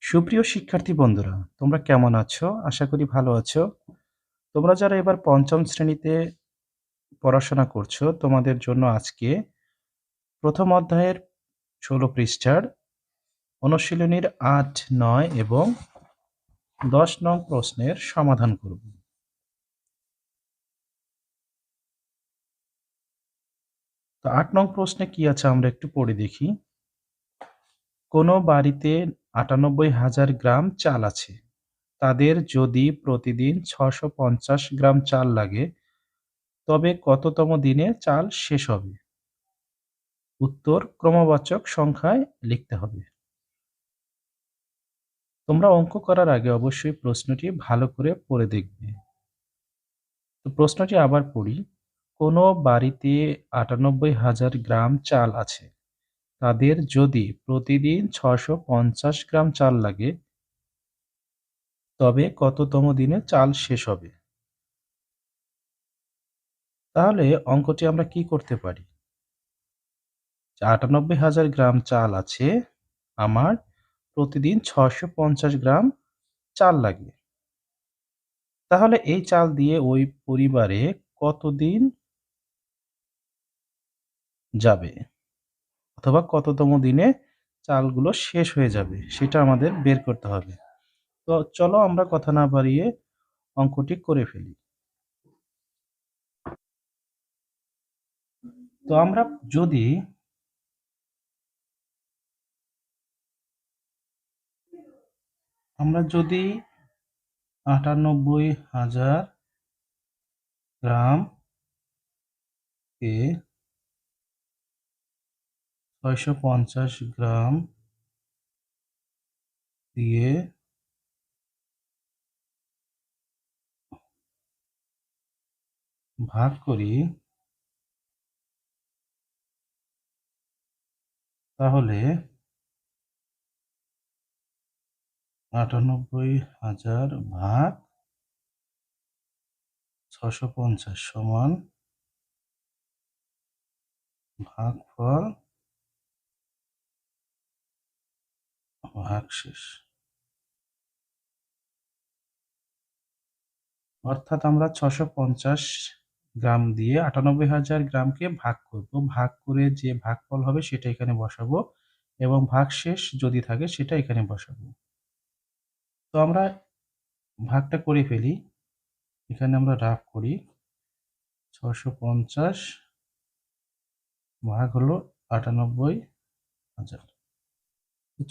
সুপ্রিয় শিক্ষার্থী বন্ধুরা, তোমরা কেমন আছো? আশা করি ভালো আছো। তোমরা যারা এবার ৫ম শ্রেণীতে পড়াশোনা করছো, তোমাদের জন্য আজকে ১ম অধ্যায়ের ১৬ পৃষ্ঠার অনুশীলনীর ৮, ৯ এবং ১০ নং প্রশ্নের সমাধান করব। তো ৮ নং প্রশ্নে কি আছে আমরা একটু পড়ে দেখি। কোনো বাড়িতে ৯৮,০০০ গ্রাম চাল আছে। তাদের যদি প্রতিদিন ৬৫০ গ্রাম চাল লাগে, তবে কততম দিনে চাল শেষ হবে? উত্তর ক্রমবাচক সংখ্যায় লিখতে হবে। তোমরা অঙ্ক করার আগে অবশ্যই প্রশ্নটি ভালো করে পড়ে দেখবে। তো প্রশ্নটি আবার পড়ি। কোনো বাড়িতে ৯৮,০০০ গ্রাম চাল আছে। তাদের যদি প্রতিদিন ৬৫০ গ্রাম চাল লাগে, তবে কততম দিনে চাল শেষ হবে? তাহলে অঙ্কটি আমরা কি করতে পারি? ৯৮,০০০ গ্রাম চাল আছে, আমার প্রতিদিন ৬৫০ গ্রাম চাল লাগে। তাহলে এই চাল দিয়ে ওই পরিবারে কতদিন যাবে? অথবা কততম দিনে চালগুলো শেষ হয়ে যাবে? সেটা আমাদের বের করতে হবে। তো চলো আমরা কথা না বাড়িয়ে অঙ্কটি করে ফেলি। তো যদি আমরা যদি ৯৮,০০০ গ্রাম কে ৬৫০ গ্রাম দিয়ে ভাগ করি, তাহলে ৯৮,০০০ ভাগ ৬৫০ সমান ভাগফল ভাগশেষ। অর্থাৎ আমরা ৬৫০ গ্রাম দিয়ে ৯৮,০০০ গ্রামকে ভাগ করব। ভাগ করে যে ভাগফল হবে সেটা এখানে বসাবো এবং ভাগশেষ যদি থাকে সেটা এখানে বসাবো। তো আমরা ভাগটা করে ফেলি। এখানে আমরা রাফ করি। ৬৫০ ভাগ হলো ৯৮,০০০।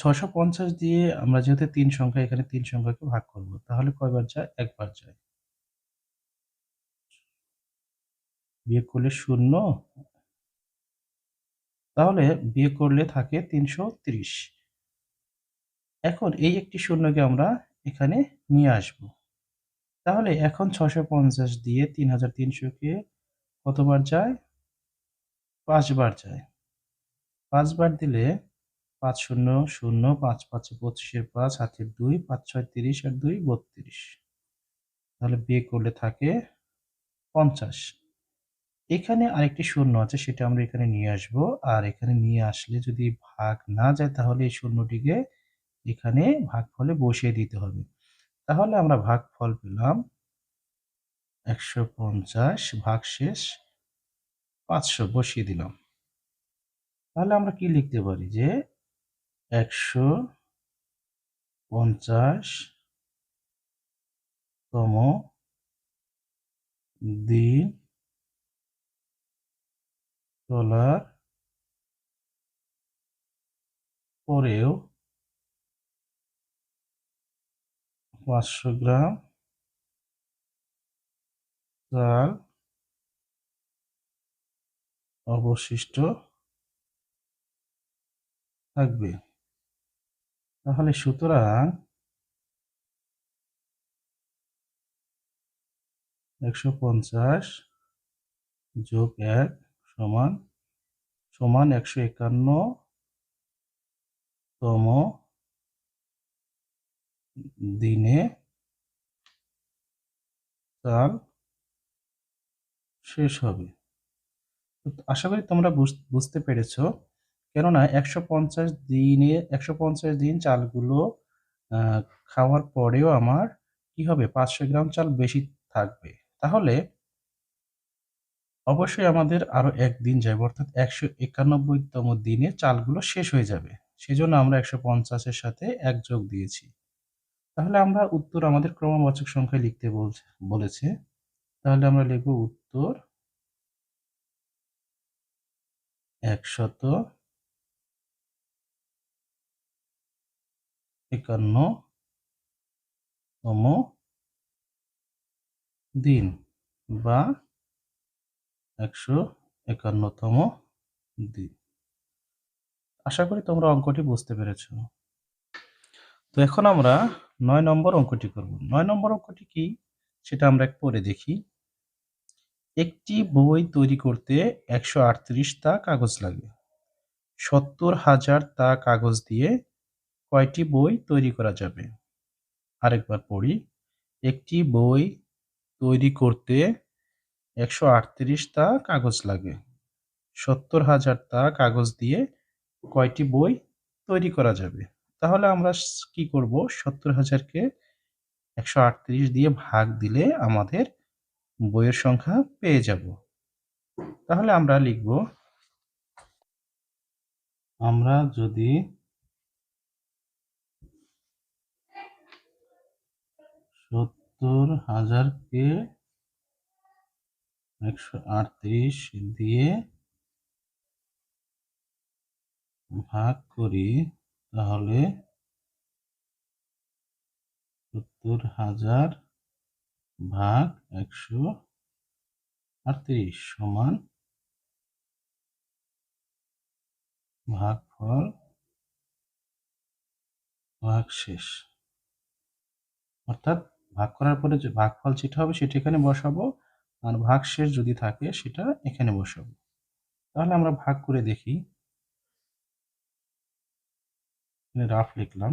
৬৫০ দিয়ে আমরা যেহেতু ৩ সংখ্যা, এখানে ৩ সংখ্যাকে ভাগ করব। তাহলে কয়বার যায়? একবার যায়। বিয়োগ করলে ০, তাহলে বিয়োগ করলে থাকে ৩৩০। এখন এই একটি শূন্যকে আমরা এখানে নিয়ে আসব। তাহলে এখন ৬৫০ দিয়ে ৩৩০০ কে কতবার যায়? ৫ বার যায়। ৫ বার দিলে ৫ শূন্য শূন্য, ৫ ৫ ২৫ এর ৫, হাতের ২, ৫ ৬ ৩০ আর ২ ৩২। তাহলে বিয়োগ করলে থাকে ৫০। এখানে আরেকটি শূন্য আছে, সেটা আমরা এখানে নিয়ে আসব। আর এখানে নিয়ে আসলে যদি ভাগ না যায়, তাহলে এই শূন্যটিকে এখানে ভাগফলে বসিয়ে দিতে হবে। তাহলে আমরা ভাগফল পেলাম ১৫০ ভাগশেষ ৫০০ বসিয়ে দিলাম। তাহলে আমরা কি লিখতে পারি যে ১৫০তম দিন চলার পরেও ৫০০ গ্রাম চাল অবশিষ্ট থাকবে। তাহলে সুতরাং ১৫০ যোগ ১ সমান ১৫১তম দিনে চাল শেষ হবে। আশা করি তোমরা বুঝতে পেরেছ। কেননা ১৫০ দিন চালগুলো খাওয়ার পরেও আমার কি হবে 500 গ্রাম চাল বেশি থাকবে। তাহলে অবশ্যই আমাদের আরো ১ দিন যাবে অর্থাৎ ১৯১ তম দিনে চালগুলো শেষ হয়ে যাবে। সেজন্য আমরা ১৫০ এর সাথে ১ যোগ দিয়েছি। তাহলে আমরা উত্তর আমাদের ক্রমবাচক সংখ্যায় লিখতে বলেছে। তাহলে আমরা লিখব উত্তর ১৫১ তম দিন বা ১৫১ তম দিন। আশা করি তোমরা অঙ্কটি বুঝতে পেরেছ। তো এখন আমরা ৯ নম্বর অঙ্কটি করব। ৯ নম্বর অঙ্কটি কি সেটা আমরা পড়ে দেখি। একটি বই তৈরি করতে ১৩৮ টা কাগজ লাগে। ৭০,০০০ টা কাগজ দিয়ে কয়টি বই তৈরি করা যাবে? আরেকবার পড়ি। একটি বই তৈরি করতে ১৩৮ টা কাগজ লাগে। ৭০,০০০ টা কাগজ দিয়ে কয়টি বই তৈরি করা যাবে? তাহলে আমরা কি করব? ৭০,০০০ কে ১৩৮ দিয়ে ভাগ দিলে আমাদের বইয়ের সংখ্যা পেয়ে যাব। তাহলে আমরা লিখব, আমরা যদি ৭০,০০০ কে ১৩৮ দিয়ে ভাগ করি তাহলে ৭০,০০০ ভাগ ১৩৮ সমান ভাগফল ভাগশেষ। অর্থাৎ ভাগ করার পরে যে ভাগফল যেটা হবে সেটা এখানে বসাবো আর ভাগশেষ যদি থাকে সেটা এখানে বসাবো। তাহলে আমরা ভাগ করে দেখি। এখানে রাফ লিখলাম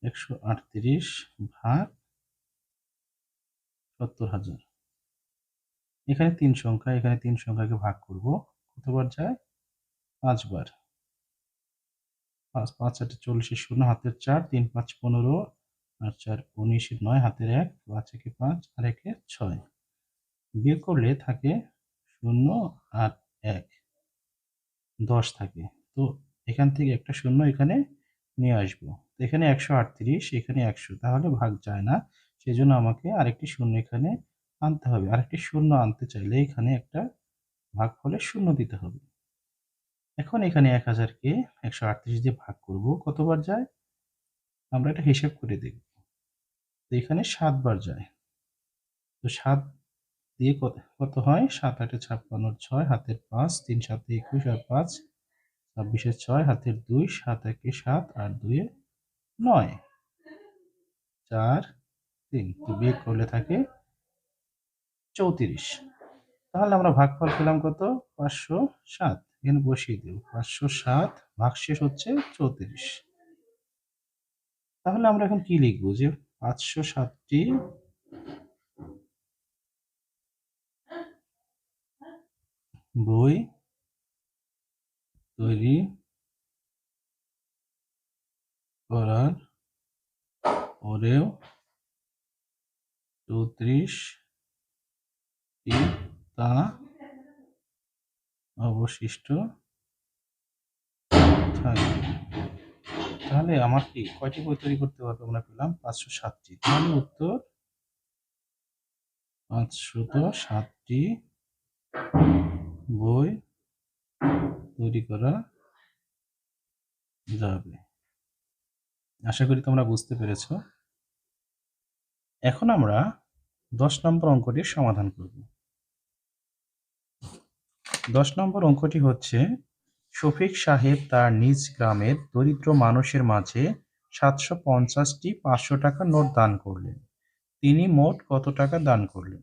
১৩৮ ভাগ ৭০,০০০। এখানে ৩ সংখ্যা, এখানে ৩ সংখ্যাকে ভাগ করব। কতবার যায়? ৫ বার। ৫, ৫ ৮ ৪০ শূন্য হাতের ৪, ৩ ৫ ১৫, ৮ ৪ ১৯ ৯ হাতের ১, ৫ একে ৫ আর একে ৬। বিয়োগ করলে থাকে ০ আর ১, ১০ থাকে। তো এখান থেকে একটা শূন্য এখানে নিয়ে আসবো। তো এখানে ১৩৮, এখানে ১০০, তাহলে ভাগ যায় না। সেজন্য আমাকে আরেকটি শূন্য এখানে আনতে হবে। আরেকটি শূন্য আনতে চাইলে এখানে একটা ভাগফলের শূন্য দিতে হবে। এখন এখানে ১০০০ কে ১৩৮ দিয়ে ভাগ করব। কতবার যায়? আমরা এটা হিসাব করে দেখব। তো এখানে ৭ বার যায়। তো ৭ দিয়ে কত হয়? ৭ ৮ ৫৬, ৬ হাতের ৫, ৩ ৭ ২১ আর ৫ ২৬ ৬ হাতের ২, ৭ ১ ৭ আর ২ ৯, ৪ ৩। তো বিয়োগ করলে থাকে ৩৪। তাহলে আমরা ভাগফল পেলাম কত? ৫০৭। এখানে বসিয়ে দেব। ৫০৭ ভাগশেষ হচ্ছে ৩৪। তাহলে আমরা এখন কি লিখব? যে ৫০৭ টি বই তৈরি করার পরেও ৩৪ টি তা অবশিষ্ট থাকবে। তাহলে আমার কি কয়টি বই তৈরি করতে পারবো? আমরা পেলাম ৫০৭ টি। তাহলে উত্তর ৫০৭ টি বই তৈরি করা যাবে। আশা করি তোমরা বুঝতে পেরেছ। এখন আমরা ১০ নম্বর অঙ্কটির সমাধান করব। ১০ নম্বর অঙ্কটি হচ্ছে, শফিক সাহেব তার নিজ গ্রামের দরিদ্র মানুষের মাঝে ৭৫০টি ৫০০ টাকার নোট দান করলেন। তিনি মোট কত টাকা দান করলেন?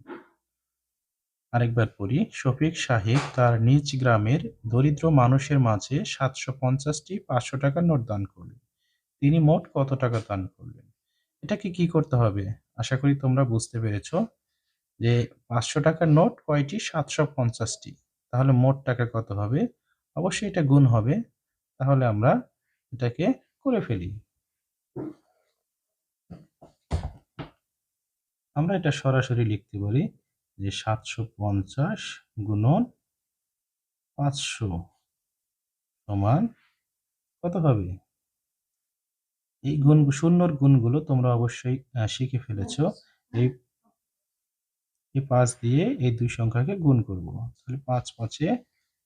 আরেকবার পড়ি। শফিক সাহেব তার নিজ গ্রামের দরিদ্র মানুষের মাঝে ৭৫০টি ৫০০ টাকার নোট দান করলেন। তিনি মোট কত টাকা দান করলেন? এটাকে কি করতে হবে? আশা করি তোমরা বুঝতে পেরেছ যে ৫০০ টাকার নোট কয়টি? ৭৫০টি। তাহলে মোট টাকা কত হবে? অবশ্যই এটা গুণ হবে। তাহলে আমরা এটাকে করে ফেলি। আমরা এটা সরাসরি লিখতে পারি যে 750 গুণন 500 সমান কত হবে? এই শূন্যর গুণগুলো তোমরা অবশ্যই শিখে ফেলেছো। এই 5 দিয়ে এই 2 সংখ্যাকে গুণ করব। তাহলে 5 5 এ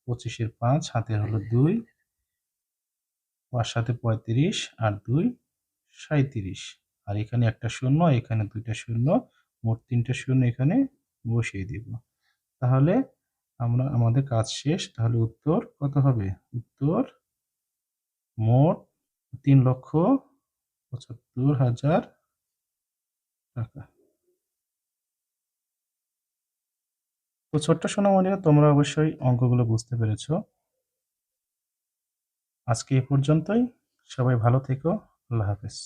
25 এর 5 হাতে হলো 2, 5 7 35 আর 2 37। আর এখানে একটা শূন্য, এখানে দুইটা শূন্য, মোট 3টা শূন্য এখানে বসিয়ে দিব। তাহলে আমাদের কাজ শেষ। তাহলে উত্তর কত হবে? উত্তর মোট 3,75,000 টাকা। তো ছোট্ট সোনামণিরা, তোমরা অবশ্যই অঙ্কগুলো বুঝতে পেরেছো। আজকে এ পর্যন্তই। সবাই ভালো থেকো। আল্লাহ হাফেজ।